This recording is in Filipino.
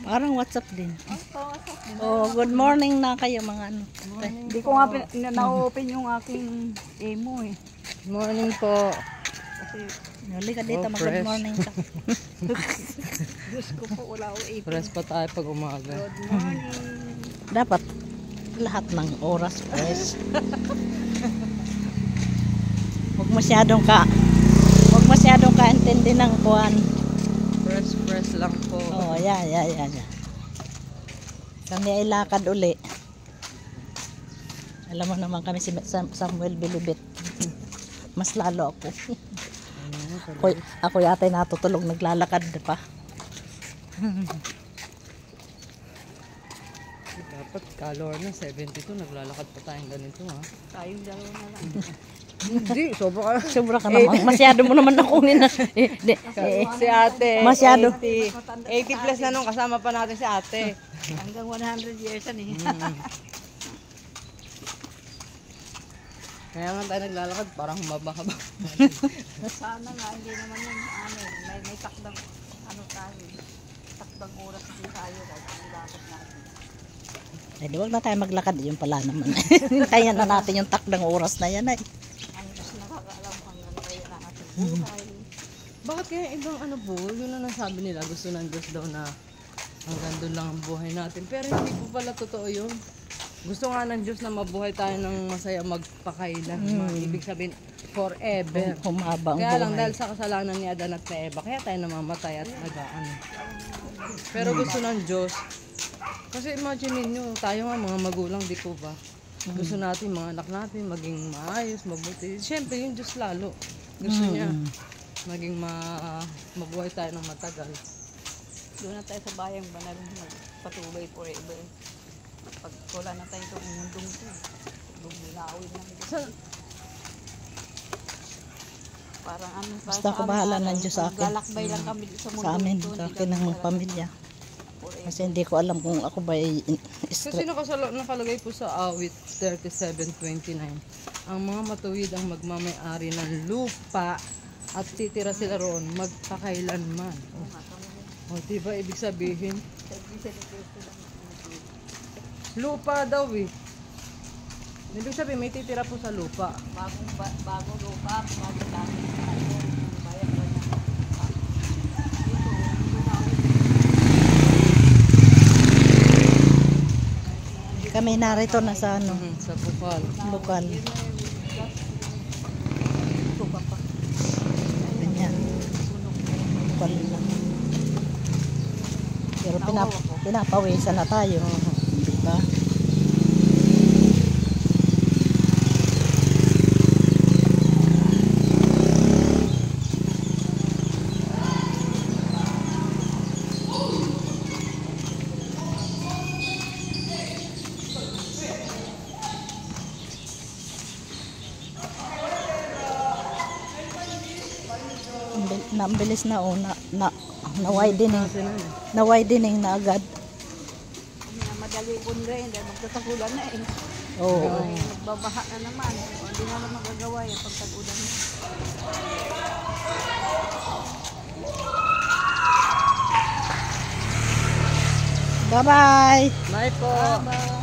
Parang WhatsApp din. Oh, good morning na kayo mga ano. Hindi ko nga na-open yung aking emo eh. Good morning po. Huli ka dito, mag-good morning ka. Diyos ko po, wala ko ipin. Fresh pa tayo pag umaga. Good morning. Dapat lahat ng oras fresh. Huwag masyadong ka-intindi ng kuhan. Fresh lang po. Oh, yeah. Kami ay lakad uli. Alam mo naman kami si Samuel Bilibit. Mas lalo ako. Ako yata natutulog naglalakad pa. Dapat kalor na 72, naglalakad pa tayong ganito ha. Tayong dalawa na lang. Hindi, Sobra ka naman. Masyado mo naman ako si ate. Masyado. 80 plus na nung kasama pa natin si ate. Hanggang 100 years yan eh. Kaya nga tayo naglalakad, parang humaba-haba. Sana nga, hindi naman yun may takdang takdang oras din tayo kahit ang dapat natin. Eh, di wag na tayo maglakad. Yung pala naman. Hintayin na natin yung takdang oras na yan ay. Ang mas nakakaalam hanggang kayo na ating buhay. Bakit kaya ibang ano po, yun na nasabi nila, gusto ng Diyos daw na hanggang doon lang ang buhay natin. Pero hindi po pala totoo yun. Gusto nga ng Diyos na mabuhay tayo ng masaya magpakailan. Ibig sabihin, forever. Humaba ang Kaya lang buhay. dahil sa kasalanan ni Adan at ni Eva, kaya tayo namamatay at nag-ano. Pero gusto ng Diyos, kasi imagine niyo, tayo nga mga magulang, di ko ba? Gusto natin, mga anak natin, maging maayos, mabuti. Siyempre, yung Diyos lalo. Gusto niya, maging mabuhay tayo ng matagal. Doon na tayo sa bayang banal magpatuloy forever. Pag wala na tayo itong mundong ito, bumilawin lang ito. Parang ano, Basta ako bahala ng Diyos sa akin. Galakbay lang kami sa mundong Sa amin, ito. sa akin ng pamilya. Kasi hindi ko alam kung ako ba ay Kasi nakalagay po sa awit 37:29, ang mga matuwid ang magmamay-ari ng lupa at titira sila roon magpakailanman. O diba ibig sabihin? Lupa daw eh. Ibig sabihin may titira po sa lupa. Bago lupa, bago dami. Bayang ganyan. kami narito na sa ano, Sa bukal. bukal. Ganyan. Bukal lang. Pero pinapawisan na tayo. Diba? Nambilis na na-widening na agad. Madali po rin dahil magtatagulan na eh. Oo. Magbabaha na naman. Hindi na naman magagawa yan pag tag-ulan na. Bye-bye! Bye po! Bye!